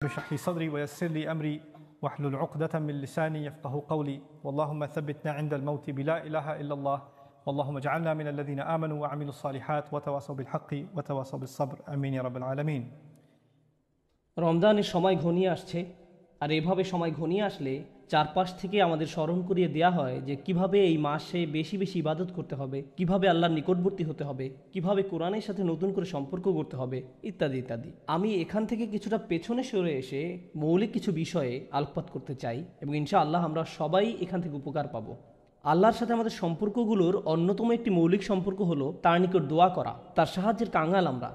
اشرح لي صدري ويسر لي أمري واحلل عقدة من لساني يفقهوا قولي اللهم ثبتنا عند الموت بلا إله إلا الله اللهم اجعلنا من الذين آمنوا وعملوا الصالحات وتواصوا بالحق وتواصوا بالصبر آمين يا رب العالمين। রমজানের সময় ঘনিয়ে আসছে, আর এভাবে সময় ঘনিয়ে আসলে চারপাশ থেকে আমাদের স্মরণ করিয়ে দেয়া হয় যে কিভাবে এই মাসে বেশি বেশি ইবাদত করতে হবে, কিভাবে আল্লাহর নিকটবর্তী হতে হবে, কিভাবে কোরআনের সাথে নতুন করে সম্পর্ক করতে হবে, ইত্যাদি ইত্যাদি। আমি এখান থেকে কিছুটা পেছনে সরে এসে মৌলিক কিছু বিষয়ে আলোকপাত করতে চাই এবং ইনশাআল্লাহ আমরা সবাই এখান থেকে উপকার পাবো। আল্লাহর সাথে আমাদের সম্পর্কগুলোর অন্যতম একটি মৌলিক সম্পর্ক হলো তার নিকট দোয়া করা। তার সাহায্যের কাঙাল আমরা।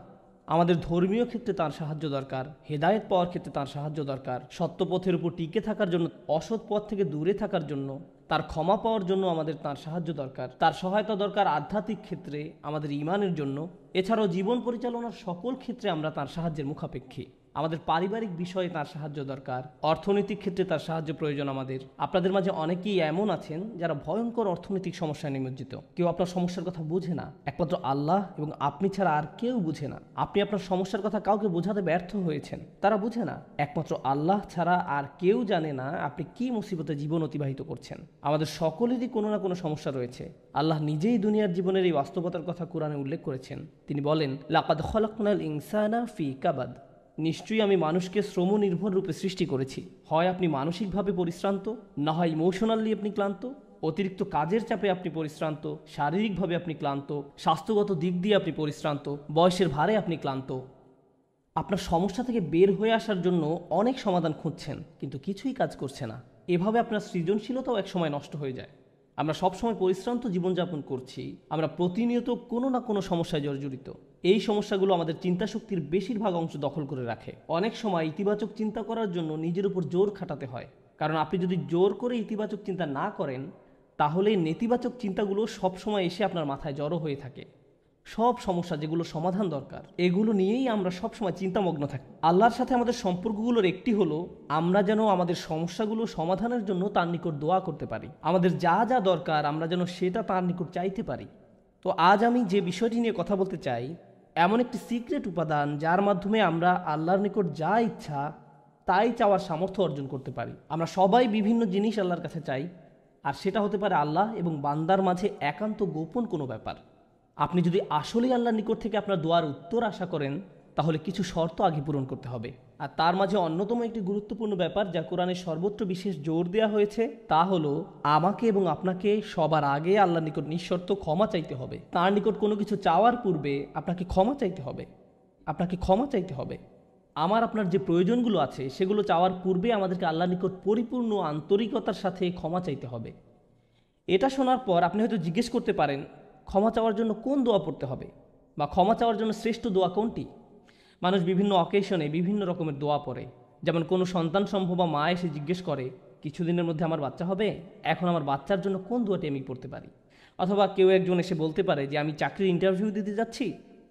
আমাদের ধর্মীয় ক্ষেত্রে তার সাহায্য দরকার, হেদায়েত পাওয়ার ক্ষেত্রে তার সাহায্য দরকার, সত্য পথের উপর টিকে থাকার জন্য, অসৎ পথ থেকে দূরে থাকার জন্য, তার ক্ষমা পাওয়ার জন্য আমাদের তার সাহায্য দরকার, তার সহায়তা দরকার আধ্যাত্মিক ক্ষেত্রে আমাদের ঈমানের জন্য। এছাড়াও জীবন পরিচালনার সকল ক্ষেত্রে আমরা তার সাহায্যের মুখাপেক্ষী। আমাদের পারিবারিক বিষয়ে তার সাহায্য দরকার, অর্থনৈতিক ক্ষেত্রে তার সাহায্য প্রয়োজন আমাদের। আপনাদের মাঝে অনেকেই এমন আছেন যারা ভয়ঙ্কর অর্থনৈতিক সমস্যায় নিমজ্জিত। কেউ আপনার সমস্যার কথা বুঝে না, একমাত্র আল্লাহ এবং আপনি ছাড়া আর কেউ বুঝে না। আপনি আপনার সমস্যার কথা কাউকে বোঝাতে ব্যর্থ হয়েছেন, তারা বুঝে না। একমাত্র আল্লাহ ছাড়া আর কেউ জানে না আপনি কি মুসিবতে জীবন অতিবাহিত করছেন। আমাদের সকলেরই কোনো না কোনো সমস্যা রয়েছে। আল্লাহ নিজেই দুনিয়ার জীবনের এই বাস্তবতার কথা কোরআনে উল্লেখ করেছেন। তিনি বলেন, লাকাদ খলাকনাল ইনসানা ফি কাবাদ, নিশ্চয়ই আমি মানুষকে শ্রম নির্ভর রূপে সৃষ্টি করেছি। হয় আপনি মানসিকভাবে পরিশ্রান্ত, না হয় ইমোশনালি আপনি ক্লান্ত। অতিরিক্ত কাজের চাপে আপনি পরিশ্রান্ত, শারীরিকভাবে আপনি ক্লান্ত, স্বাস্থ্যগত দিক দিয়ে আপনি পরিশ্রান্ত, বয়সের ভারে আপনি ক্লান্ত। আপনার সমস্যা থেকে বের হয়ে আসার জন্য অনেক সমাধান খুঁজছেন, কিন্তু কিছুই কাজ করছে না। এভাবে আপনার সৃজনশীলতাও একসময় নষ্ট হয়ে যায়। আমরা সবসময় পরিশ্রান্ত জীবনযাপন করছি, আমরা প্রতিনিয়ত কোনো না কোনো সমস্যায় জর্জরিত। এই সমস্যাগুলো আমাদের চিন্তাশক্তির বেশিরভাগ অংশ দখল করে রাখে। অনেক সময় ইতিবাচক চিন্তা করার জন্য নিজের উপর জোর খাটাতে হয়, কারণ আপনি যদি জোর করে ইতিবাচক চিন্তা না করেন, তাহলে নেতিবাচক চিন্তাগুলো সবসময় এসে আপনার মাথায় জড়ো হয়ে থাকে। সব সমস্যা যেগুলো সমাধান দরকার, এগুলো নিয়েই আমরা সবসময় চিন্তামগ্ন থাকি। আল্লাহর সাথে আমাদের সম্পর্কগুলোর একটি হলো আমরা যেন আমাদের সমস্যাগুলো সমাধানের জন্য তার নিকট দোয়া করতে পারি। আমাদের যা যা দরকার আমরা যেন সেটা তার নিকট চাইতে পারি। তো আজ আমি যে বিষয়টি নিয়ে কথা বলতে চাই, এমন একটি সিক্রেট উপাদান যার মাধ্যমে আমরা আল্লাহর নিকট যা ইচ্ছা তাই চাওয়ার সামর্থ্য অর্জন করতে পারি। আমরা সবাই বিভিন্ন জিনিস আল্লাহর কাছে চাই, আর সেটা হতে পারে আল্লাহ এবং বান্দার মাঝে একান্ত গোপন কোনো ব্যাপার। আপনি যদি আসলেই আল্লাহর নিকট থেকে আপনার দোয়ার উত্তর আশা করেন, তাহলে কিছু শর্ত আগে পূরণ করতে হবে। আর তার মাঝে অন্যতম একটি গুরুত্বপূর্ণ ব্যাপার যা কোরআনের সর্বত্র বিশেষ জোর দেওয়া হয়েছে, তা হলো আমাকে এবং আপনাকে সবার আগে আল্লাহর নিকট নিঃশর্ত ক্ষমা চাইতে হবে। তার নিকট কোনো কিছু চাওয়ার পূর্বে আপনাকে ক্ষমা চাইতে হবে। আপনাকে ক্ষমা চাইতে হবে। আপনার যে প্রয়োজনগুলো আছে সেগুলো চাওয়ার পূর্বে আমাদেরকে আল্লাহর নিকট পরিপূর্ণ আন্তরিকতার সাথে ক্ষমা চাইতে হবে। এটা শোনার পর আপনি হয়তো জিজ্ঞেস করতে পারেন, ক্ষমা চাওয়ার জন্য কোন দোয়া পড়তে হবে, বা ক্ষমা চাওয়ার জন্য শ্রেষ্ঠ দোয়া কোনটি? মানুষ বিভিন্ন অকেশনে বিভিন্ন রকমের দোয়া পড়ে। যেমন কোনো সন্তান সম্ভবা মা এসে জিজ্ঞেস করে, কিছুদিনের মধ্যে আমার বাচ্চা হবে, এখন আমার বাচ্চার জন্য কোন দোয়াটি আমি পড়তে পারি? অথবা কেউ একজন এসে বলতে পারে যে আমি চাকরির ইন্টারভিউ দিতে যাচ্ছি,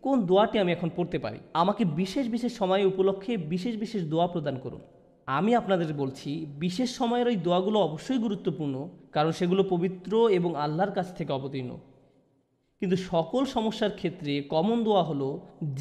কোন দোয়াটি আমি এখন পড়তে পারি? আমাকে বিশেষ বিশেষ সময় উপলক্ষে বিশেষ বিশেষ দোয়া প্রদান করুন। আমি আপনাদের বলছি, বিশেষ সময়ের ওই দোয়াগুলো অবশ্যই গুরুত্বপূর্ণ, কারণ সেগুলো পবিত্র এবং আল্লাহর কাছ থেকে অবতীর্ণ। কিন্তু সকল সমস্যার ক্ষেত্রে কমন দোয়া হলো,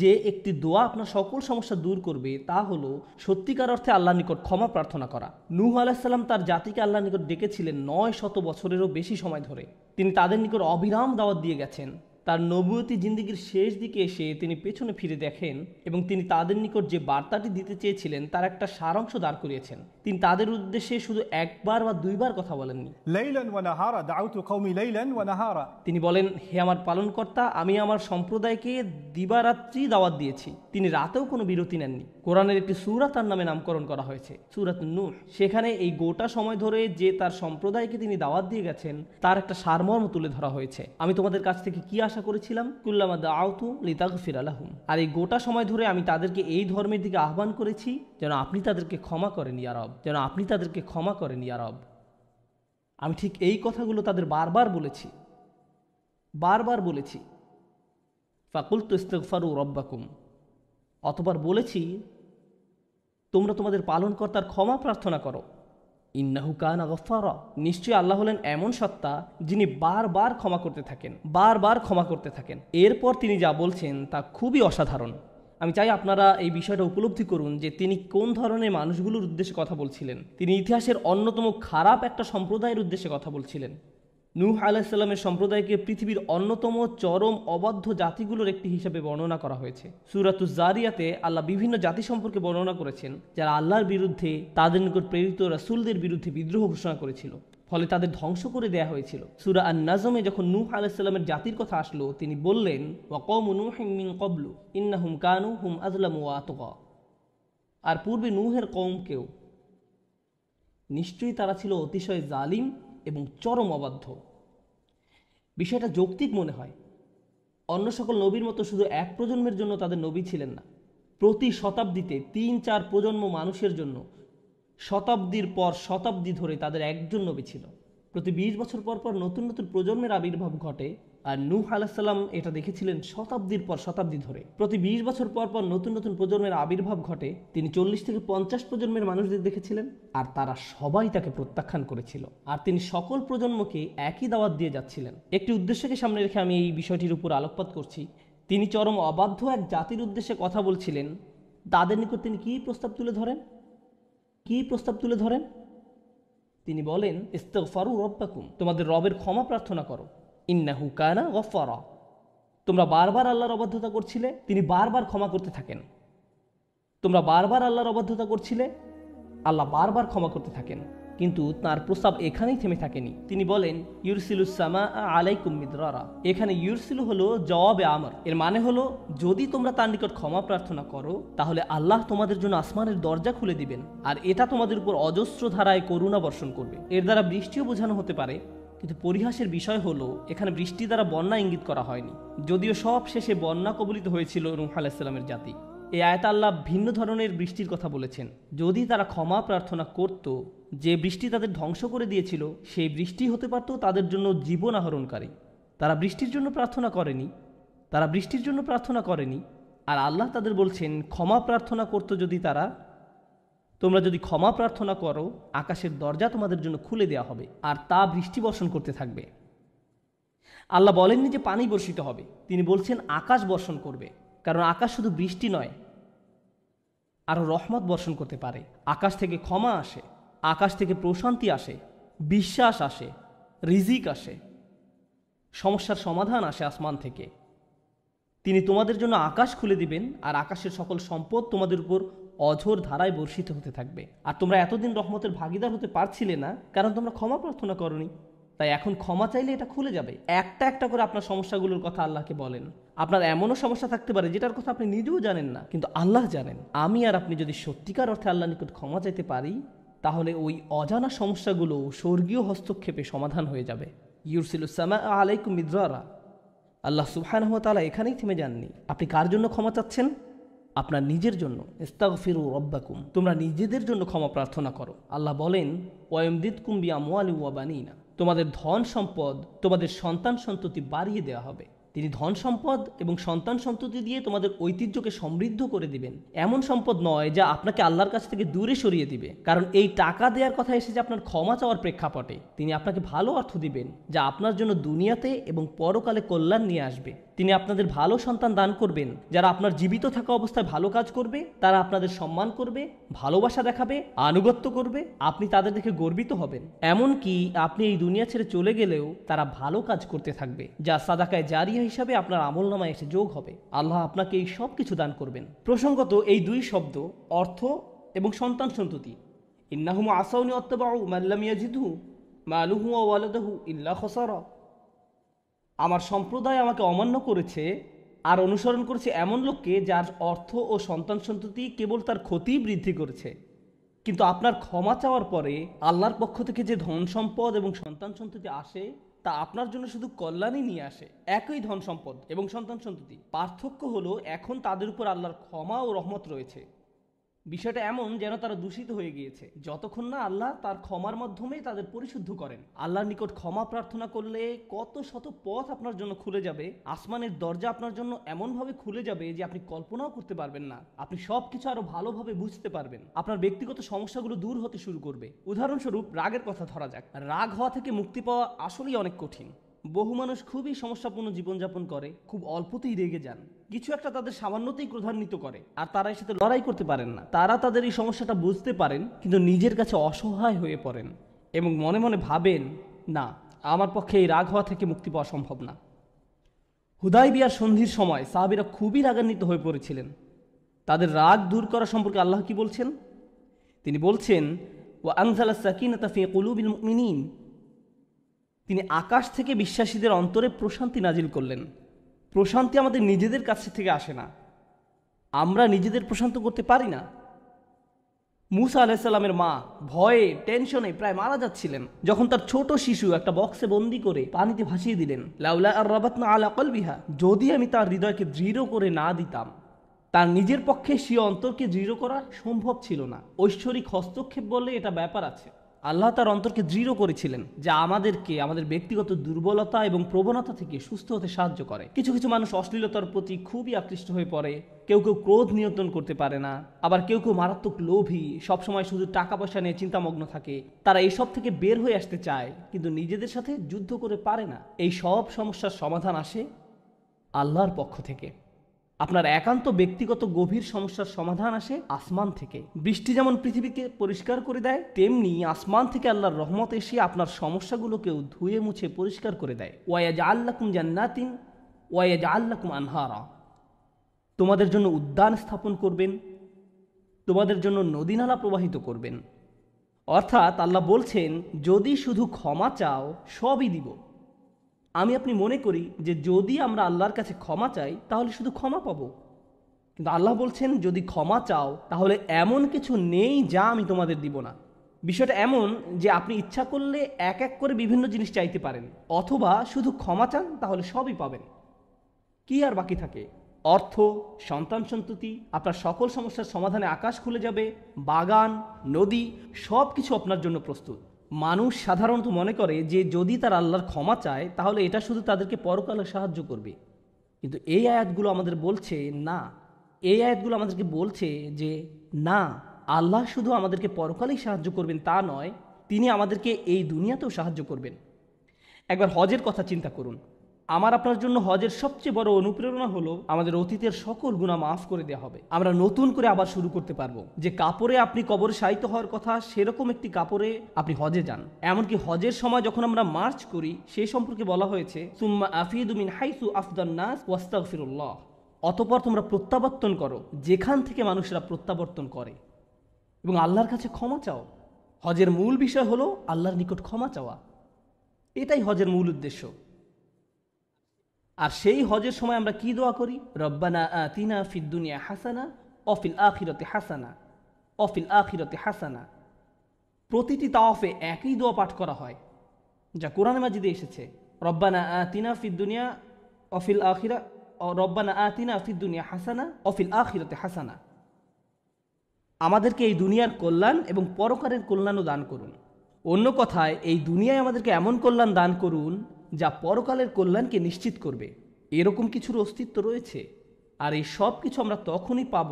যে একটি দোয়া আপনার সকল সমস্যা দূর করবে, তা হলো সত্যিকার অর্থে আল্লাহর নিকট ক্ষমা প্রার্থনা করা। নূহ আলাইহিস সালাম তার জাতিকে আল্লাহর নিকট ডেকেছিলেন 900 বছরেরও বেশি সময় ধরে। তিনি তাদের নিকট অবিরাম দাওয়াত দিয়ে গেছেন। তার নবুয়তি জিন্দেগির শেষ দিকে এসে তিনি পেছনে ফিরে দেখেন এবং তিনি তাদের নিকট যে বার্তাটি দিতে চেয়েছিলেন তার একটা সারাংশ দাঁড় করিয়েছেন। তিনি তাদের উদ্দেশ্যে শুধু একবার বা দুইবার কথা বলেননি। লাইলান ওয়া নাহারা দাউতু কওমি লাইলান ওয়া নাহারা, তিনি বলেন, হে আমার পালনকর্তা, আমি আমার সম্প্রদায়কে দিবারাত্রি দাওয়াত দিয়েছি। তিনি রাতেও কোনো বিরতি নেননি। কোরআনের একটি সূরা তার নামে নামকরণ করা হয়েছে, সূরাত নূহ। সেখানে এই গোটা সময় ধরে যে তার সম্প্রদায়কে তিনি দাওয়াত দিয়ে গেছেন তার একটা সারমর্ম তুলে ধরা হয়েছে। আমি তোমাদের কাছ থেকে কি আশা করেছিলাম? কুল্লামা দাআউতু লিতাগফিরা লাহুম। আর এই গোটা সময় ধরে আমি তাদেরকে এই ধর্মের দিকে আহ্বান করেছি যেন আপনি তাদেরকে ক্ষমা করেন ইয়া রব, যেন আপনি তাদেরকে ক্ষমা করেন ইয়া রব। আমি ঠিক এই কথাগুলো তাদের বারবার বলেছি। ফাকুলতু ইস্তিগফারু রব্বাকুম, অতঃপর বলেছি তোমরা তোমাদের পালনকর্তার ক্ষমা প্রার্থনা করো। ইন্নাহু কানা গফফারা, নিশ্চয়ই আল্লাহ হলেন এমন সত্তা যিনি বারবার ক্ষমা করতে থাকেন। এরপর তিনি যা বলছেন তা খুবই অসাধারণ। আমি চাই আপনারা এই বিষয়টা উপলব্ধি করুন যে তিনি কোন ধরনের মানুষগুলোর উদ্দেশ্যে কথা বলছিলেন। তিনি ইতিহাসের অন্যতম খারাপ একটা সম্প্রদায়ের উদ্দেশ্যে কথা বলছিলেন। নূহ আলাইহিস সালামের সম্প্রদায়কে পৃথিবীর অন্যতম চরম অবাধ্য জাতিগুলোর একটি হিসেবে বর্ণনা করা হয়েছে। সূরাতুজ জারিয়াতে আল্লাহ বিভিন্ন জাতি সম্পর্কে বর্ণনা করেছেন যারা আল্লাহর বিরুদ্ধে, তাদের নিকট প্রেরিত রাসূলদের বিরুদ্ধে বিদ্রোহ ঘোষণা করেছিল, ফলে তাদের ধ্বংস করে দেয়া হয়েছিল। সূরা আন-নাজমে যখন নূহ আলাইহিস সালামের জাতির কথা আসলো, তিনি বললেন, ওয়া কওমু নূহিন মিন ক্বাবলু ইন্নাহুম কানু হুম আযলামু ওয়া আতগা। আর পূর্বে নূহের কওমকেও, নিশ্চয়ই তারা ছিল অতিশয় জালিম এবং চরম অবাধ্য। বিষয়টা যৌক্তিক মনে হয়। অন্য সকল নবীর মতো শুধু এক প্রজন্মের জন্য তাদের নবী ছিলেন না, প্রতি শতাব্দীতে ৩-৪ প্রজন্ম মানুষের জন্য শতাব্দীর পর শতাব্দী ধরে তাদের একজন নবী ছিল। প্রতি ২০ বছর পর পর নতুন নতুন প্রজন্মের আবির্ভাব ঘটে, আর নূহ আলাইহিস সালাম এটা দেখেছিলেন শতাব্দীর পর শতাব্দী ধরে। প্রতি ২০ বছর পর পর নতুন নতুন প্রজন্মের আবির্ভাব ঘটে, তিনি ৪০ থেকে ৫০ প্রজন্মের মানুষদের দেখেছিলেন, আর তারা সবাই তাকে প্রত্যাখ্যান করেছিল। আর তিনি সকল প্রজন্মকে একই দাওয়াত দিয়ে যাচ্ছিলেন। একটি উদ্দেশ্যকে সামনে রেখে আমি এই বিষয়টির উপর আলোকপাত করছি। তিনি চরম অবাধ্য এক জাতির উদ্দেশ্যে কথা বলছিলেন। তাদের নিকট তিনি কী প্রস্তাব তুলে ধরেন? তিনি বলেন, ইস্তিগফারু রাব্বাকুম, তোমাদের রবের ক্ষমা প্রার্থনা করো, ইন্নাহু কানা গফফারা। তোমরা বারবার আল্লাহর অবাধ্যতা করছিলে, তিনি বারবার ক্ষমা করতে থাকেন। তোমরা বারবার আল্লাহর অবাধ্যতা করছিলে, আল্লাহ বারবার ক্ষমা করতে থাকেন। কিন্তু তার প্রস্তাব এখানেই থেমে থাকেনি। তিনি বলেন, ইউরসিলুস সামা আলাইকুম মিদরারা। এখানে ইউরসিলু হলো জওয়াবে আমর। এর মানে হলো, যদি তোমরা তার নিকট ক্ষমা প্রার্থনা করো, তাহলে আল্লাহ তোমাদের জন্য আসমানের দরজা খুলে দিবেন, আর এটা তোমাদের উপর অজস্র ধারায় করুণা বর্ষণ করবে। এর দ্বারা বৃষ্টিও বোঝানো হতে পারে, কিন্তু পরিহাসের বিষয় হলো এখানে বৃষ্টি দ্বারা বন্যা ইঙ্গিত করা হয়নি, যদিও সব শেষে বন্যা কবলিত হয়েছিল নূহ আলাইহিস সালামের জাতি। এই আয়াতে আল্লাহ ভিন্ন ধরনের বৃষ্টির কথা বলেছেন। যদি তারা ক্ষমা প্রার্থনা করত, যে বৃষ্টি তাদের ধ্বংস করে দিয়েছিল সেই বৃষ্টি হতে পারত তাদের জন্য জীবন আহরণকারী। তারা বৃষ্টির জন্য প্রার্থনা করেনি, আর আল্লাহ তাদের বলছেন, ক্ষমা প্রার্থনা করত যদি তারা, তোমরা যদি ক্ষমা প্রার্থনা করো, আকাশের দরজা তোমাদের জন্য খুলে দেওয়া হবে, আর তা বৃষ্টি বর্ষণ করতে থাকবে। আল্লাহ বলেননি যে পানি বর্ষিত হবে, তিনি বলছেন আকাশ বর্ষণ করবে, কারণ আকাশ শুধু বৃষ্টি নয়, আরও রহমত বর্ষণ করতে পারে। আকাশ থেকে ক্ষমা আসে, আকাশ থেকে প্রশান্তি আসে, বিশ্বাস আসে, রিজিক আসে, সমস্যার সমাধান আসে আসমান থেকে। তিনি তোমাদের জন্য আকাশ খুলে দিবেন, আর আকাশের সকল সম্পদ তোমাদের উপর অঝোর ধারায় বর্ষিত হতে থাকবে। আর তোমরা এতদিন রহমতের ভাগিদার হতে পারছিলে না, কারণ তোমরা ক্ষমা প্রার্থনা করনি। তাই এখন ক্ষমা চাইলে এটা খুলে যাবে। একটা একটা করে আপনার সমস্যাগুলোর কথা আল্লাহকে বলেন। আপনার এমনও সমস্যা থাকতে পারে যেটার কথা আপনি নিজেও জানেন না, কিন্তু আল্লাহ জানেন। আমি আর আপনি যদি সত্যিকার অর্থে আল্লাহর নিকট ক্ষমা চাইতে পারি, তাহলে ওই অজানা সমস্যাগুলো স্বর্গীয় হস্তক্ষেপে সমাধান হয়ে যাবে। ইউরসিলুস সামা আলাইকুম মিদরারা। আল্লাহ সুবহানাহু ওয়া তাআলা এখানেই থেমে যাননি। আপনি কার জন্য ক্ষমা চাচ্ছেন? আপনার নিজের জন্য। ইস্তাগফিরু রাব্বাকুম, তোমরা নিজেদের জন্য ক্ষমা প্রার্থনা করো। আল্লাহ বলেন, ওয়ায়ুমদিদকুম বিআমওয়ালিন ওয়া বানিনা, তোমাদের ধন সম্পদ, তোমাদের সন্তান সন্ততি বাড়িয়ে দেওয়া হবে। তিনি ধন সম্পদ এবং সন্তান সন্ততি দিয়ে তোমাদের ঐতিহ্যকে সমৃদ্ধ করে দিবেন। এমন সম্পদ নয় যা আপনাকে আল্লাহর কাছ থেকে দূরে সরিয়ে দিবে, কারণ এই টাকা দেওয়ার কথা এসেছে আপনার ক্ষমা চাওয়ার প্রেক্ষাপটে। তিনি আপনাকে ভালো অর্থ দিবেন, যা আপনার জন্য দুনিয়াতে এবং পরকালে কল্যাণ নিয়ে আসবে। তিনি আপনাদের ভালো সন্তান দান করবেন, যারা আপনার জীবিত থাকা অবস্থায় ভালো কাজ করবে, তারা আপনাদের সম্মান করবে, ভালোবাসা দেখাবে, আনুগত্য করবে, আপনি তাদের দেখে গর্বিত হবেন। এমনকি আপনি এই দুনিয়া ছেড়ে চলে গেলেও তারা ভালো কাজ করতে থাকবে, যা সাদাকায়ে জারিয়া হিসাবে আপনার আমলনামায় এসে যোগ হবে। আল্লাহ আপনাকে এই সব কিছু দান করবেন। প্রসঙ্গত, এই দুই শব্দ, অর্থ এবং সন্তান সন্ততি, ইন্নাহুম আসাউনি ওয়াত্তাবাউ মান লাম ইয়াজিদহু মালুহু ওয়া ওয়ালাদুহু ইল্লা খাসারা। আমার সম্প্রদায় আমাকে অমান্য করেছে আর অনুসরণ করেছে এমন লোককে যার অর্থ ও সন্তান সন্ততি কেবল তার ক্ষতি বৃদ্ধি করেছে। কিন্তু আপনার ক্ষমা চাওয়ার পরে আল্লাহর পক্ষ থেকে যে ধন সম্পদ এবং সন্তান সন্ততি আসে, তা আপনার জন্য শুধু কল্যাণই নিয়ে আসে। একই ধন সম্পদ এবং সন্তান সন্ততি, পার্থক্য হলো এখন তাদের উপর আল্লাহর ক্ষমা ও রহমত রয়েছে। বিষয়টা এমন যেন তারা দূষিত হয়ে গিয়েছে, যতক্ষণ না আল্লাহ তার ক্ষমার মাধ্যমে তাদের পরিশুদ্ধ করেন। আল্লাহর নিকট ক্ষমা প্রার্থনা করলে কত শত পথ আপনার জন্য খুলে যাবে। আসমানের দরজা আপনার জন্য এমনভাবে খুলে যাবে যে আপনি কল্পনাও করতে পারবেন না। আপনি সবকিছু আরো ভালোভাবে বুঝতে পারবেন। আপনার ব্যক্তিগত সমস্যাগুলো দূর হতে শুরু করবে। উদাহরণস্বরূপ, রাগের কথা ধরা যাক। রাগ হওয়া থেকে মুক্তি পাওয়া আসলেই অনেক কঠিন। বহু মানুষ খুবই সমস্যাপূর্ণ জীবনযাপন করে, খুব অল্পতেই রেগে যান, কিছু একটা তাদের সামান্যতেই ক্রোধান্বিত করে, আর তারা এর সাথে লড়াই করতে পারেন না। তারা তাদের এই সমস্যাটা বুঝতে পারেন, কিন্তু নিজের কাছে অসহায় হয়ে পড়েন এবং মনে মনে ভাবেন, না, আমার পক্ষে এই রাগ হওয়া থেকে মুক্তি পাওয়া সম্ভব না। হুদায়বিয়ার সন্ধির সময় সাহাবীরা খুবই রাগান্বিত হয়ে পড়েছিলেন। তাদের রাগ দূর করা সম্পর্কে আল্লাহ কি বলছেন? তিনি বলছেন, ওয়া আনজালাস সাকিনাতা ফি কুলুবিল মুমিনিন, তিনি আকাশ থেকে বিশ্বাসীদের অন্তরে প্রশান্তি নাজিল করলেন। প্রশান্তি আমাদের নিজেদের কাছে থেকে আসে না, আমরা নিজেদের প্রশান্ত করতে পারি না। মুসা আলাইসাল্লামের মা ভয়ে টেনশনে প্রায় মারা যাচ্ছিলেন, যখন তার ছোট শিশু একটা বক্সে বন্দি করে পানিতে ভাসিয়ে দিলেন। লাউলা আর রাবাতনা আলা কলবিহা, যদি আমি তার হৃদয়কে দৃঢ় করে না দিতাম। তার নিজের পক্ষে সে অন্তরকে দৃঢ় করা সম্ভব ছিল না। ঐশ্বরিক হস্তক্ষেপ বললে এটা ব্যাপার আছে। আল্লাহ তার অন্তরকে দৃঢ় করেছিলেন, যা আমাদেরকে আমাদের ব্যক্তিগত দুর্বলতা এবং প্রবণতা থেকে সুস্থ হতে সাহায্য করে। কিছু কিছু মানুষ অশ্লীলতার প্রতি খুবই আকৃষ্ট হয়ে পড়ে, কেউ কেউ ক্রোধ নিয়ন্ত্রণ করতে পারে না, আবার কেউ কেউ মারাত্মক লোভী, সবসময় শুধু টাকা পয়সা নিয়ে চিন্তামগ্ন থাকে। তারা এইসব থেকে বের হয়ে আসতে চায়, কিন্তু নিজেদের সাথে যুদ্ধ করে পারে না। এই সব সমস্যার সমাধান আসে আল্লাহর পক্ষ থেকে। আপনার একান্ত ব্যক্তিগত গভীর সমস্যার সমাধান আসে আসমান থেকে। বৃষ্টি যেমন পৃথিবীকে পরিষ্কার করে দেয়, তেমনি আসমান থেকে আল্লাহর রহমত এসে আপনার সমস্যাগুলোকেও ধুয়ে মুছে পরিষ্কার করে দেয়। ওয়ায়াজআল লাকুম জান্নাতিন ওয়ায়াজআল লাকুম আনহারা, তোমাদের জন্য উদ্যান স্থাপন করবেন, তোমাদের জন্য নদীনালা প্রবাহিত করবেন। অর্থাৎ আল্লাহ বলছেন, যদি শুধু ক্ষমা চাও সবই দিব। আমি আপনি মনে করি যে যদি আমরা আল্লাহর কাছে ক্ষমা চাই তাহলে শুধু ক্ষমা পাবো, কিন্তু আল্লাহ বলছেন, যদি ক্ষমা চাও তাহলে এমন কিছু নেই যা আমি তোমাদের দিব না। বিষয়টা এমন যে আপনি ইচ্ছা করলে এক এক করে বিভিন্ন জিনিস চাইতে পারেন, অথবা শুধু ক্ষমা চান তাহলে সবই পাবেন। কি আর বাকি থাকে? অর্থ, সন্তান সন্ততি, আপনার সকল সমস্যার সমাধানে আকাশ খুলে যাবে, বাগান, নদী, সব কিছু আপনার জন্য প্রস্তুত। মানুষ সাধারণত মনে করে যে যদি তার আল্লাহর ক্ষমা চায় তাহলে এটা শুধু তাদেরকে পরকালে সাহায্য করবে, কিন্তু এই আয়াতগুলো আমাদের বলছে না। এই আয়াতগুলো আমাদেরকে বলছে যে না, আল্লাহ শুধু আমাদেরকে পরকালেই সাহায্য করবেন তা নয়, তিনি আমাদেরকে এই দুনিয়াতেও সাহায্য করবেন। একবার হজের কথা চিন্তা করুন। আমার আপনার জন্য হজের সবচেয়ে বড় অনুপ্রেরণা হলো আমাদের অতীতের সকল গুনাহ মাফ করে দেওয়া হবে। আমরা নতুন করে আবার শুরু করতে পারবো। যে কাপড়ে আপনি কবরে শায়িত হওয়ার কথা, সেরকম একটি কাপড়ে আপনি হজে যান। এমনকি হজের সময় যখন আমরা মার্চ করি, সেই সম্পর্কে বলা হয়েছে, সুম্মা আফিদু মিন হাইসু আফদান নাস ওয়াস্তাগফিরুল্লাহ, অতঃপর তোমরা প্রত্যাবর্তন করো যেখান থেকে মানুষরা প্রত্যাবর্তন করে, এবং আল্লাহর কাছে ক্ষমা চাও। হজের মূল বিষয় হলো আল্লাহর নিকট ক্ষমা চাওয়া। এটাই হজের মূল উদ্দেশ্য। আর সেই হজের সময় আমরা কি দোয়া করি? রব্বানা আতিনা ফিদ দুনিয়া হাসানা অফিল আখিরাতি হাসানা অফিল আখিরাতি হাসানা। প্রতিটি তাওয়াফে একই দোয়া পাঠ করা হয়, যা কোরআনে মাজিদে এসেছে। রব্বানা আতিনা ফিদ দুনিয়া অফিল আখিরা, রব্বানা আতিনা ফিদ দুনিয়া হাসানা অফিল আখিরাতি হাসানা। আমাদেরকে এই দুনিয়ার কল্যাণ এবং পরকালের কল্যাণও দান করুন। অন্য কথায়, এই দুনিয়ায় আমাদেরকে এমন কল্যাণ দান করুন যা পরকালের কল্যাণকে নিশ্চিত করবে। এরকম কিছুর অস্তিত্ব রয়েছে, আর এই সব কিছু আমরা তখনই পাব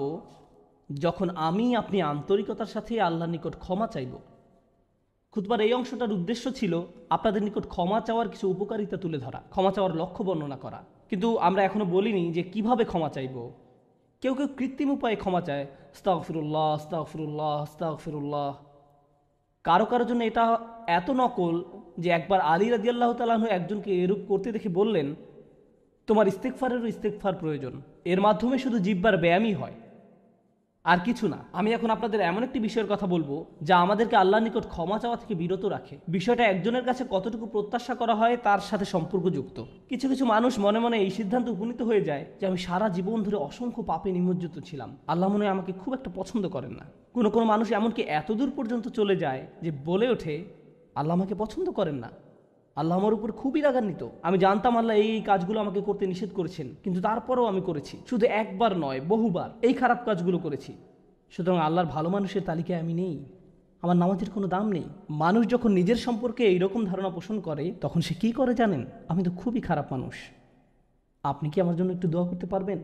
যখন আমি আপনি আন্তরিকতার সাথে আল্লাহর নিকট ক্ষমা চাইব। খুতবার এই অংশটার উদ্দেশ্য ছিল আপনাদের নিকট ক্ষমা চাওয়ার কিছু উপকারিতা তুলে ধরা, ক্ষমা চাওয়ার লক্ষ্য বর্ণনা করা। কিন্তু আমরা এখনো বলিনি যে কিভাবে ক্ষমা চাইব। কেউ কেউ কৃত্রিম উপায়ে ক্ষমা চায়, আস্তাগফিরুল্লাহ আস্তাগফিরুল্লাহ আস্তাগফিরুল্লাহ। কারো কারোর জন্য এটা এত নকল যে একবার আলী রাদিয়াল্লাহু তাআলা আনহু একজনকে এরূপ করতে দেখে বললেন, তোমার ইস্তেগফারেরও ইস্তেগফার প্রয়োজন। এর মাধ্যমে শুধু জিহ্বার ব্যায়ামই হয়, আর কিছু না। আমি এখন আপনাদের এমন একটি বিষয়ের কথা বলবো যা আমাদেরকে আল্লাহর নিকট ক্ষমা চাওয়া থেকে বিরত রাখে। বিষয়টা একজনের কাছে কতটুকু প্রত্যাশা করা হয় তার সাথে সম্পর্কযুক্ত। কিছু কিছু মানুষ মনে মনে এই সিদ্ধান্ত উপনীত হয়ে যায় যে আমি সারা জীবন ধরে অসংখ্য পাপে নিমজ্জিত ছিলাম, আল্লাহ মনে হয় আমাকে খুব একটা পছন্দ করেন না। কোনো কোনো মানুষ এমনকি এতদূর পর্যন্ত চলে যায় যে বলে ওঠে, আল্লাহ আমাকে পছন্দ করেন না, আল্লাহ আমার উপর খুবই রাগান্বিত। আমি জানতাম আল্লাহ এই কাজগুলো আমাকে করতে নিষেধ করেছেন, কিন্তু তারপরেও আমি করেছি। শুধু একবার নয়, বহুবার এই খারাপ কাজগুলো করেছি। সুতরাং আল্লাহর ভালো মানুষের তালিকায় আমি নেই, আমার নামাজের কোনো দাম নেই। মানুষ যখন নিজের সম্পর্কে এইরকম ধারণা পোষণ করে, তখন সে কি করে জানেন? আমি তো খুবই খারাপ মানুষ। আপনি কি আমার জন্য একটু দোয়া করতে পারবেন?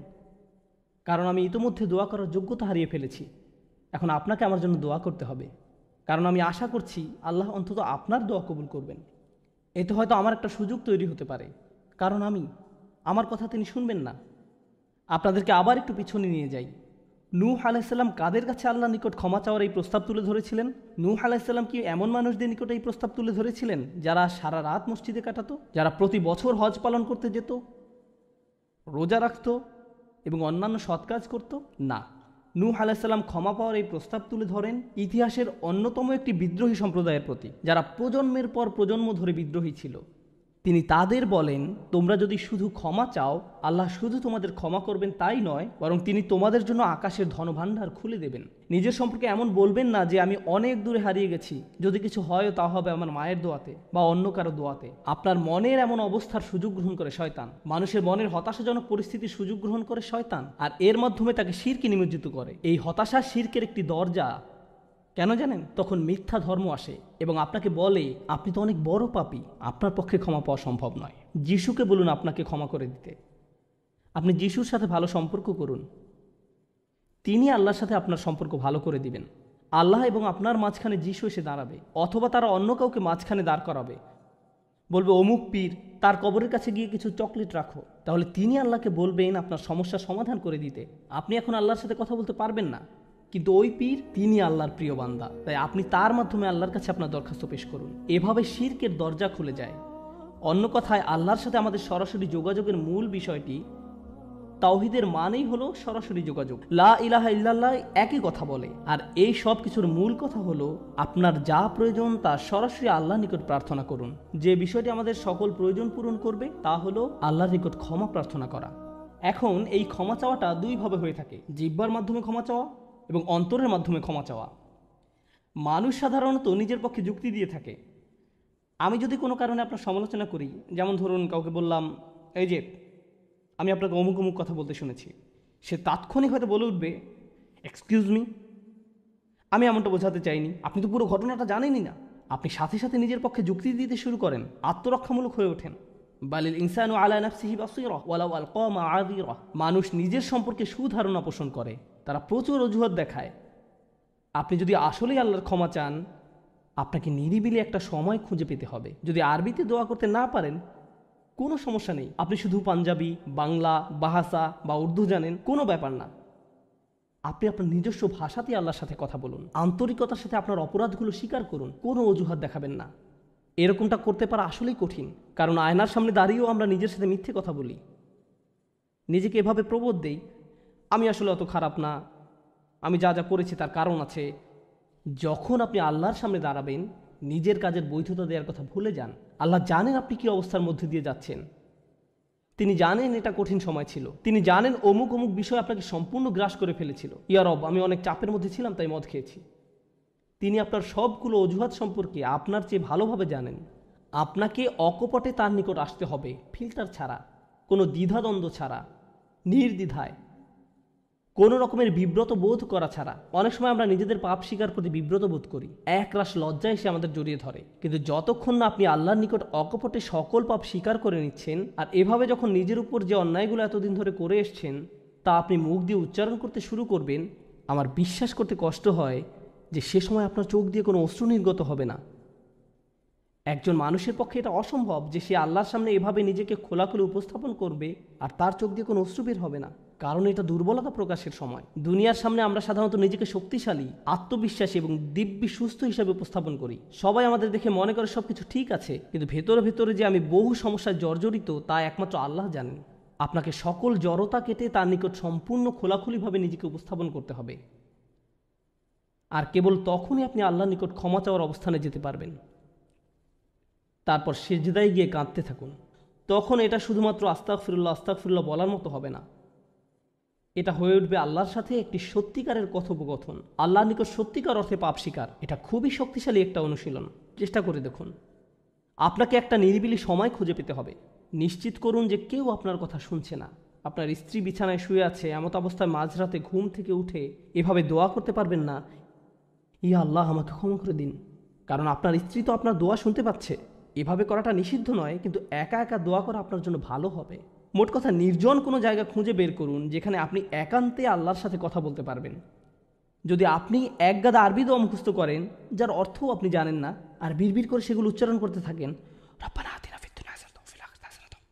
কারণ আমি ইতোমধ্যে দোয়া করার যোগ্যতা হারিয়ে ফেলেছি। এখন আপনাকে আমার জন্য দোয়া করতে হবে, কারণ আমি আশা করছি আল্লাহ অন্তত আপনার দোয়া কবুল করবেন। এতে হয়তো আমার একটা সুযোগ তৈরি হতে পারে, কারণ আমার কথা তিনি শুনবেন না। আপনাদেরকে আবার একটু পিছনে নিয়ে যাই। নূহ আলাইসাল্লাম কাদের কাছে আল্লাহর নিকট ক্ষমা চাওয়ার এই প্রস্তাব তুলে ধরেছিলেন? নূহ আলাইসাল্লাম কি এমন মানুষদের নিকট এই প্রস্তাব তুলে ধরেছিলেন যারা সারা রাত মসজিদে কাটাতো, যারা প্রতি বছর হজ পালন করতে যেত, রোজা রাখত এবং অন্যান্য সৎ কাজ করত? না, নূহ আলাইসাল্লাম ক্ষমা পাওয়ার এই প্রস্তাব তুলে ধরেন ইতিহাসের অন্যতম একটি বিদ্রোহী সম্প্রদায়ের প্রতি, যারা প্রজন্মের পর প্রজন্ম ধরে বিদ্রোহী ছিল। তিনি তাদের বলেন, তোমরা যদি শুধু ক্ষমা চাও, আল্লাহ শুধু তোমাদের ক্ষমা করবেন তাই নয়, বরং তিনি তোমাদের জন্য আকাশের ধনভাণ্ডার খুলে দেবেন। নিজের সম্পর্কে এমন বলবেন না যে আমি অনেক দূরে হারিয়ে গেছি, যদি কিছু হয় তা হবে আমার মায়ের দোয়াতে বা অন্য কারো দোয়াতে। আপনার মনের এমন অবস্থার সুযোগ গ্রহণ করে শয়তান, মানুষের মনের হতাশাজনক পরিস্থিতির সুযোগ গ্রহণ করে শয়তান, আর এর মাধ্যমে তাকে শিরকে নিমজ্জিত করে। এই হতাশা শিরকের একটি দরজা। কেন জানেন? তখন মিথ্যা ধর্ম আসে এবং আপনাকে বলে আপনি তো অনেক বড় পাপী, আপনার পক্ষে ক্ষমা পাওয়া সম্ভব নয়। যিশুকে বলুন আপনাকে ক্ষমা করে দিতে। আপনি যিশুর সাথে ভালো সম্পর্ক করুন, তিনি আল্লাহর সাথে আপনার সম্পর্ক ভালো করে দিবেন। আল্লাহ এবং আপনার মাঝখানে যিশু এসে দাঁড়াবে, অথবা তারা অন্য কাউকে মাঝখানে দাঁড় করাবে, বলবে অমুক পীর, তার কবরের কাছে গিয়ে কিছু চকলেট রাখো। তাহলে তিনি আল্লাহকে বলবেন আপনার সমস্যার সমাধান করে দিতে। আপনি এখন আল্লাহর সাথে কথা বলতে পারবেন না, কিন্তু ওই পীর তিনি আল্লাহর প্রিয় বান্দা, তাই আপনি তার মাধ্যমে আল্লাহর কাছে আপনার দরখাস্ত পেশ করুন। এভাবে শিরকের দরজা খুলে যায়। অন্য কথায়, আল্লাহর সাথে আমাদের সরাসরি যোগাযোগের মূল বিষয়টি তাওহীদের মানেই হলো সরাসরি যোগাযোগ। লা ইলাহা ইল্লাল্লাহ একই কথা বলে, আর এই সব কিছুর মূল কথা হলো আপনার যা প্রয়োজন তা সরাসরি আল্লাহর নিকট প্রার্থনা করুন। যে বিষয়টি আমাদের সকল প্রয়োজন পূরণ করবে তা হলো আল্লাহর নিকট ক্ষমা প্রার্থনা করা। এখন এই ক্ষমা চাওয়াটা দুইভাবে হয়ে থাকে, জিহ্বার মাধ্যমে ক্ষমা চাওয়া এবং অন্তরের মাধ্যমে ক্ষমা চাওয়া। মানুষ সাধারণত নিজের পক্ষে যুক্তি দিয়ে থাকে। আমি যদি কোনো কারণে আপনার সমালোচনা করি, যেমন ধরুন কাউকে বললাম, এই যে আমি আপনাকে অমুক অমুক কথা বলতে শুনেছি, সে তাৎক্ষণিক হয়তো বলে উঠবে, এক্সকিউজ মি, আমি এমনটা বোঝাতে চাইনি, আপনি তো পুরো ঘটনাটা জানেনই না। আপনি সাথে সাথে নিজের পক্ষে যুক্তি দিতে শুরু করেন, আত্মরক্ষামূলক হয়ে ওঠেন। বালিল ইনসানু আলা নাফসিহি বাসীরা ওয়ালাউ আলকা মাআযিরা। মানুষ নিজের সম্পর্কে সুধারণা পোষণ করে, তারা প্রচুর অজুহাত দেখায়। আপনি যদি আসলেই আল্লাহর ক্ষমা চান, আপনাকে নিরিবিলি একটা সময় খুঁজে পেতে হবে। যদি আরবিতে দোয়া করতে না পারেন, কোনো সমস্যা নেই, আপনি শুধু পাঞ্জাবি, বাংলা, বাহাসা বা উর্দু জানেন, কোনো ব্যাপার না। আপনি আপনার নিজস্ব ভাষাতেই আল্লাহর সাথে কথা বলুন, আন্তরিকতার সাথে আপনার অপরাধগুলো স্বীকার করুন, কোনো অজুহাত দেখাবেন না। এরকমটা করতে পারা আসলেই কঠিন, কারণ আয়নার সামনে দাঁড়িয়েও আমরা নিজের সাথে মিথ্যে কথা বলি, নিজেকে এভাবে প্রবোধ দেই, আমি আসলে অত খারাপ না, আমি যা যা করেছি তার কারণ আছে। যখন আপনি আল্লাহর সামনে দাঁড়াবেন, নিজের কাজের বৈধতা দেওয়ার কথা ভুলে যান। আল্লাহ জানেন আপনি কি অবস্থার মধ্যে দিয়ে যাচ্ছেন, তিনি জানেন এটা কঠিন সময় ছিল, তিনি জানেন অমুক অমুক বিষয় আপনাকে সম্পূর্ণ গ্রাস করে ফেলেছিল। ইয়া রব, আমি অনেক চাপের মধ্যে ছিলাম তাই মদ খেয়েছি। তিনি আপনার সবগুলো অজুহাত সম্পর্কে আপনার চেয়ে ভালোভাবে জানেন। আপনাকে অকপটে তার নিকট আসতে হবে, ফিল্টার ছাড়া, কোনো দ্বিধাদ্বন্দ্ব ছাড়া, নির্দ্বিধায়, কোনো রকমের বিব্রত বোধ করা ছাড়া। অনেক সময় আমরা নিজেদের পাপ স্বীকার করতে বিব্রত বোধ করি, একরাশ লজ্জা এসে আমাদের জড়িয়ে ধরে। কিন্তু যতক্ষণ না আপনি আল্লাহর নিকট অকপটে সকল পাপ স্বীকার করে নিচ্ছেন, আর এভাবে যখন নিজের উপর যে অন্যায়গুলো এতদিন ধরে করে এসছেন তা আপনি মুখ দিয়ে উচ্চারণ করতে শুরু করবেন, আমার বিশ্বাস করতে কষ্ট হয় যে সে সময় আপনার চোখ দিয়ে কোনো অশ্রু নির্গত হবে না। একজন মানুষের পক্ষে এটা অসম্ভব যে সে আল্লাহর সামনে এভাবে নিজেকে খোলাখুলি উপস্থাপন করবে আর তার চোখ দিয়ে কোনো অশ্রু বের হবে না, কারণ এটা দুর্বলতা প্রকাশের সময়। দুনিয়ার সামনে আমরা সাধারণত নিজেকে শক্তিশালী, আত্মবিশ্বাসী এবং দিব্যি সুস্থ হিসাবে উপস্থাপন করি। সবাই আমাদের দেখে মনে করে সবকিছু ঠিক আছে, কিন্তু ভেতরে ভেতরে যে আমি বহু সমস্যায় জর্জরিত তা একমাত্র আল্লাহ জানেন। আপনাকে সকল জড়তা কেটে তার নিকট সম্পূর্ণ খোলাখুলিভাবে নিজেকে উপস্থাপন করতে হবে, আর কেবল তখনই আপনি আল্লাহর নিকট ক্ষমা চাওয়ার অবস্থানে যেতে পারবেন। তারপর সিজদায় গিয়ে কাঁদতে থাকুন। তখন এটা শুধুমাত্র আস্তাগফিরুল্লাহ আস্তাগফিরুল্লাহ বলার মতো হবে না, এটা হয়ে উঠবে আল্লাহর সাথে একটি সত্যিকারের কথোপকথন, আল্লাহর নিকট সত্যিকার অর্থে পাপ স্বীকার। এটা খুবই শক্তিশালী একটা অনুশীলন, চেষ্টা করে দেখুন। আপনাকে একটা নিরিবিলি সময় খুঁজে পেতে হবে। নিশ্চিত করুন যে কেউ আপনার কথা শুনছে না। আপনার স্ত্রী বিছানায় শুয়ে আছে, এমত অবস্থায় মাঝরাতে ঘুম থেকে উঠে এভাবে দোয়া করতে পারবেন না, ইয়া আল্লাহ আমাকে ক্ষমা করে দিন, কারণ আপনার স্ত্রী তো আপনার দোয়া শুনতে পাচ্ছে। এভাবে করাটা নিষিদ্ধ নয়, কিন্তু একা একা দোয়া করা আপনার জন্য ভালো হবে। মোট কথা, নির্জন কোনো জায়গা খুঁজে বের করুন যেখানে আপনি একান্তে আল্লাহর সাথে কথা বলতে পারবেন। যদি আপনি এক গাদা আরবি দোয়া মুখস্থ করেন যার অর্থও আপনি জানেন না, আর বিড়বিড় করে সেগুলো উচ্চারণ করতে থাকেন, রব্বানা আতিনা ফিদ দুনিয়া হাসানাতাও ওয়া ফিল আখিরাতি হাসানাতাও।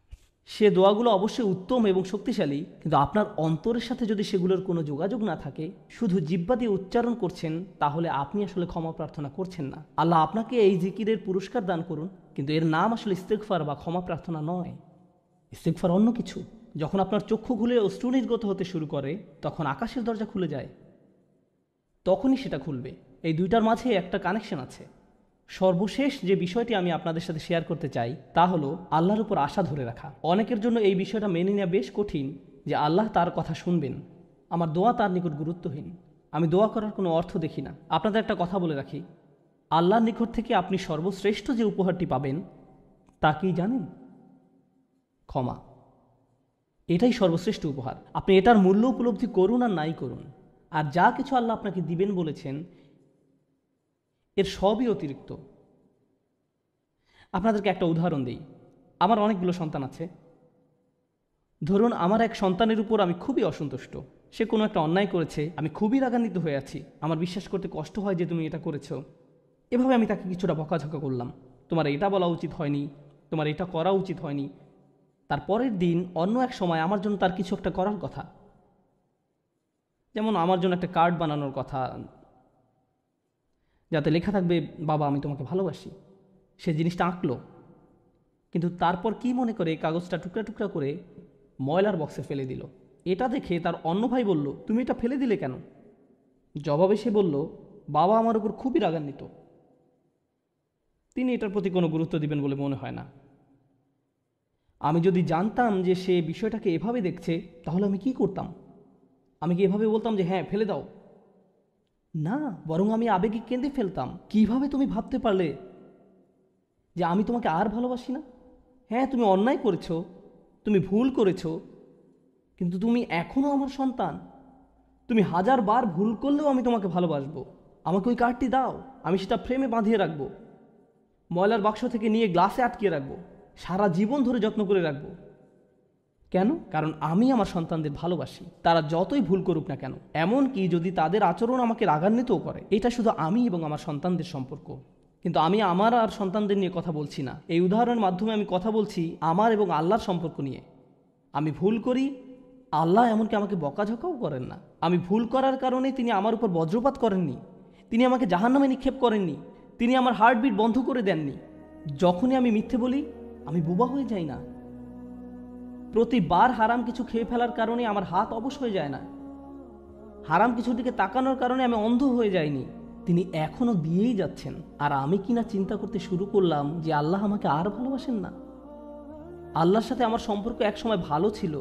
সে দোয়াগুলো অবশ্যই উত্তম এবং শক্তিশালী, কিন্তু আপনার অন্তরের সাথে যদি সেগুলোর কোনো যোগাযোগ না থাকে, শুধু জিহ্বা দিয়ে উচ্চারণ করছেন, তাহলে আপনি আসলে ক্ষমা প্রার্থনা করছেন না। আল্লাহ আপনাকে এই জিকিরের পুরস্কার দান করুন, কিন্তু এর নাম আসলে ইস্তেগফার বা ক্ষমা প্রার্থনা নয়। ইস্তেগফার অন্য কিছু। যখন আপনার চক্ষু খুলে অশ্রু নির্গত হতে শুরু করে, তখন আকাশের দরজা খুলে যায়, তখনই সেটা খুলবে। এই দুইটার মাঝে একটা কানেকশন আছে। সর্বশেষ যে বিষয়টি আমি আপনাদের সাথে শেয়ার করতে চাই তা হলো আল্লাহর উপর আশা ধরে রাখা। অনেকের জন্য এই বিষয়টা মেনে নেওয়া বেশ কঠিন যে আল্লাহ তার কথা শুনবেন, আমার দোয়া তার নিকট গুরুত্বহীন, আমি দোয়া করার কোনো অর্থ দেখি না। আপনাদের একটা কথা বলে রাখি, আল্লাহর নিকট থেকে আপনি সর্বশ্রেষ্ঠ যে উপহারটি পাবেন তা কি জানেন? ক্ষমা। এটাই সর্বশ্রেষ্ঠ উপহার। আপনি এটার মূল্য উপলব্ধি করুন আর নাই করুন, আর যা কিছু আল্লাহ আপনাকে দিবেন বলেছেন এর সবই অতিরিক্ত। আপনাদেরকে একটা উদাহরণ দিই। আমার অনেকগুলো সন্তান আছে। ধরুন আমার এক সন্তানের উপর আমি খুবই অসন্তুষ্ট। সে কোনো একটা অন্যায় করেছে, আমি খুবই রাগান্বিত হয়ে আছি, আমার বিশ্বাস করতে কষ্ট হয় যে তুমি এটা করেছো। এভাবে আমি তাকে কিছুটা বকাঝকা করলাম, তোমার এটা বলা উচিত হয়নি, তোমার এটা করা উচিত হয়নি। তার পরের দিন অন্য এক সময় আমার জন্য তার কিছু একটা করার কথা, যেমন আমার জন্য একটা কার্ড বানানোর কথা, যাতে লেখা থাকবে বাবা আমি তোমাকে ভালোবাসি। সে জিনিসটা আঁকলো, কিন্তু তারপর কি মনে করে কাগজটা টুকরা টুকরা করে ময়লার বক্সে ফেলে দিল। এটা দেখে তার অন্য ভাই বলল, তুমি এটা ফেলে দিলে কেন? জবাবে সে বলল, বাবা আমার উপর খুবই রাগান্বিত, তিনি এটার প্রতি কোনো গুরুত্ব দিবেন বলে মনে হয় না। আমি যদি জানতাম যে সে বিষয়টাকে এভাবে দেখছে, তাহলে আমি কি করতাম? আমি কি এভাবে বলতাম যে হ্যাঁ ফেলে দাও? না, বরং আমি আবেগে কেঁদে ফেলতাম, কিভাবে তুমি ভাবতে পারলে যে আমি তোমাকে আর ভালোবাসি না? হ্যাঁ তুমি অন্যায় করেছো, তুমি ভুল করেছো, কিন্তু তুমি এখনও আমার সন্তান। তুমি 1000 বার ভুল করলেও আমি তোমাকে ভালোবাসবো। আমাকে ওই কার্ডটি দাও, আমি সেটা ফ্রেমে বাঁধিয়ে রাখবো, ময়লার বাক্স থেকে নিয়ে গ্লাসে আটকিয়ে রাখবো, সারা জীবন ধরে যত্ন করে রাখবো। কেন? কারণ আমি আমার সন্তানদের ভালোবাসি, তারা যতই ভুল করুক না কেন, এমনকি যদি তাদের আচরণ আমাকে রাগান্বিতও করে। এটা শুধু আমি এবং আমার সন্তানদের সম্পর্ক। কিন্তু আমি আমার আর সন্তানদের নিয়ে কথা বলছি না। এই উদাহরণের মাধ্যমে আমি কথা বলছি আমার এবং আল্লাহর সম্পর্ক নিয়ে। আমি ভুল করি, আল্লাহ এমনকি আমাকে বকাঝকাও করেন না। আমি ভুল করার কারণে তিনি আমার উপর বজ্রপাত করেননি, তিনি আমাকে জাহান্নামে নিক্ষেপ করেননি, তিনি আমার হার্টবিট বন্ধ করে দেননি। যখনই আমি মিথ্যে বলি, আমি বোবা হয়ে যাই না। প্রতিবার হারাম কিছু খেয়ে ফেলার কারণে আমার হাত অবশ হয়ে যায় না, হারাম কিছুর দিকে তাকানোর কারণে আমি অন্ধ হয়ে যাইনি। তিনি এখনো দিয়েই যাচ্ছেন। আর আমি কিনা চিন্তা করতে শুরু করলাম যে আল্লাহ আমাকে আর ভালোবাসেন না। আল্লাহর সাথে আমার সম্পর্ক একসময় ভালো ছিল,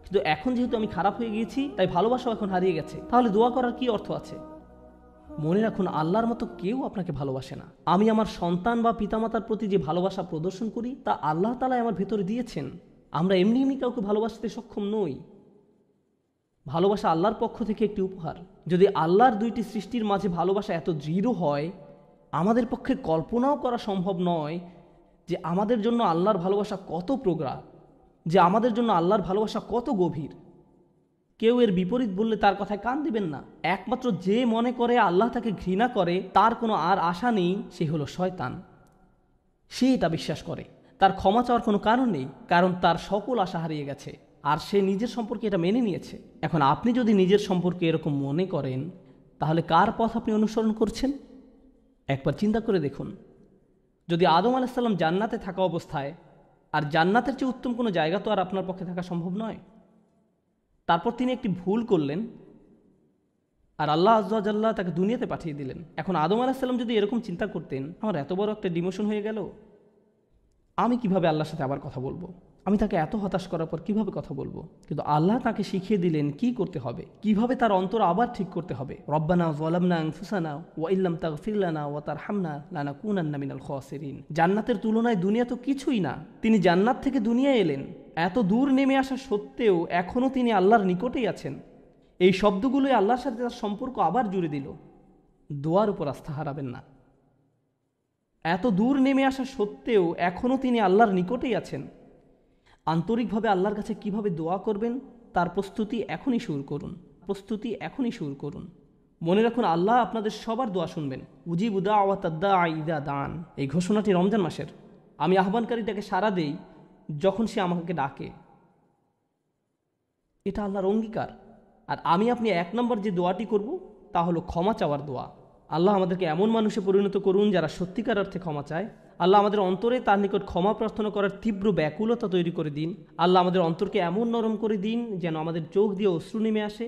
কিন্তু এখন যেহেতু আমি খারাপ হয়ে গিয়েছি, তাই ভালোবাসাও এখন হারিয়ে গেছে। তাহলে দোয়া করার কি অর্থ আছে? মনে রাখুন, আল্লাহর মতো কেউ আপনাকে ভালোবাসে না। আমি আমার সন্তান বা পিতামাতার প্রতি যে ভালোবাসা প্রদর্শন করি, তা আল্লাহ তাআলা আমার ভেতরে দিয়েছেন। আমরা এমনি এমনি কাউকে ভালোবাসতে সক্ষম নই। ভালোবাসা আল্লাহর পক্ষ থেকে একটি উপহার। যদি আল্লাহর দুইটি সৃষ্টির মাঝে ভালোবাসা এত দৃঢ় হয়, আমাদের পক্ষে কল্পনাও করা সম্ভব নয় যে আমাদের জন্য আল্লাহর ভালোবাসা কত প্রগাঢ়, যে আমাদের জন্য আল্লাহর ভালোবাসা কত গভীর। কেউ এর বিপরীত বললে তার কথায় কান দিবেন না। একমাত্র যে মনে করে আল্লাহ তাকে ঘৃণা করে, তার কোনো আর আশা নেই, সে হলো শয়তান। সে এটা বিশ্বাস করে। তার ক্ষমা চাওয়ার কোনো কারণ নেই, কারণ তার সকল আশা হারিয়ে গেছে, আর সে নিজের সম্পর্কে এটা মেনে নিয়েছে। এখন আপনি যদি নিজের সম্পর্কে এরকম মনে করেন, তাহলে কার পথ আপনি অনুসরণ করছেন? একবার চিন্তা করে দেখুন। যদি আদম আলাইহিস সালাম জান্নাতে থাকা অবস্থায়, আর জান্নাতের চেয়ে উত্তম কোনো জায়গা তো আর আপনার পক্ষে থাকা সম্ভব নয়, তারপর তিনি একটি ভুল করলেন আর আল্লাহ আযজা ওয়া জাল্লা তাকে দুনিয়াতে পাঠিয়ে দিলেন। এখন আদম আলাইহিস সালাম যদি এরকম চিন্তা করতেন, আমার এত বড় একটা ডিমোশন হয়ে গেল, আমি কিভাবে আল্লাহর সাথে আবার কথা বলবো? আমি তাকে এত হতাশ করার পর কিভাবে কথা বলবো? কিন্তু আল্লাহ তাকে শিখিয়ে দিলেন কি করতে হবে, কিভাবে তার অন্তর আবার ঠিক করতে হবে। রব্বানা যালামনা আনফুসানা ওয়া ইল্লাম তাগফির লানা ওয়া তারহামনা লানাকুনান্না মিনাল খাসিরিন। জান্নাতের তুলনায় দুনিয়া তো কিছুই না। তিনি জান্নাত থেকে দুনিয়ায় এলেন, এত দূর নেমে আসা সত্ত্বেও এখনও তিনি আল্লাহর নিকটেই আছেন। এই শব্দগুলোই আল্লাহর সাথে তার সম্পর্ক আবার জুড়ে দিল। দোয়ার উপর আস্থা হারাবেন না। এত দূর নেমে আসা সত্ত্বেও এখনও তিনি আল্লাহর নিকটেই আছেন। আন্তরিকভাবে আল্লাহর কাছে কিভাবে দোয়া করবেন, তার প্রস্তুতি এখনই শুরু করুন। মনে রাখুন, আল্লাহ আপনাদের সবার দোয়া শুনবেন। উজিবু দাওয়াতাদ দাঈ ইযা দাআন। এই ঘোষণাটি রমজান মাসের। আমি আহ্বানকারীটাকে সাড়া দেই যখন সে আমাকে ডাকে। এটা আল্লাহর অঙ্গীকার। আর আমি আপনি 1 নম্বর যে দোয়াটি করব তা হলো ক্ষমা চাওয়ার দোয়া। আল্লাহ আমাদেরকে এমন মানুষে পরিণত করুন যারা সত্যিকার অর্থে ক্ষমা চায়। আল্লাহ আমাদের অন্তরে তার নিকট ক্ষমা প্রার্থনা করার তীব্র ব্যাকুলতা তৈরি করে দিন। আল্লাহ আমাদের অন্তরকে এমন নরম করে দিন যেন আমাদের চোখ দিয়ে অশ্রু নেমে আসে।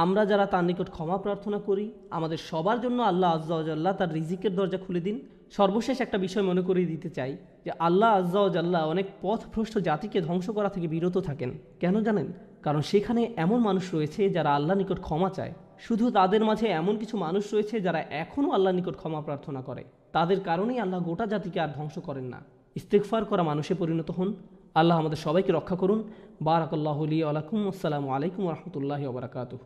আমরা যারা তার নিকট ক্ষমা প্রার্থনা করি, আমাদের সবার জন্য আল্লাহ আজ্জা ওয়া জাল্লা তার রিজিকের দরজা খুলে দিন। সর্বশেষ একটা বিষয় মনে করিয়ে দিতে চাই যে আল্লাহ আজ্জা ওয়া জাল্লা অনেক পথভ্রষ্ট জাতিকে ধ্বংস করা থেকে বিরত থাকেন। কেন জানেন? কারণ সেখানে এমন মানুষ রয়েছে যারা আল্লাহ নিকট ক্ষমা চায়। শুধু তাদের মাঝে এমন কিছু মানুষ রয়েছে যারা এখনও আল্লাহ নিকট ক্ষমা প্রার্থনা করে। তাদের কারণেই আল্লাহ গোটা জাতিকে আর ধ্বংস করেন না। ইস্তেগফার করা মানুষে পরিণত হন। আল্লাহ আমাদের সবাইকে রক্ষা করুন। বারাকাল্লাহু লি ওয়া লাকুম। আসসালামু আলাইকুম ওয়া রাহমাতুল্লাহি ওয়া বারাকাতুহু।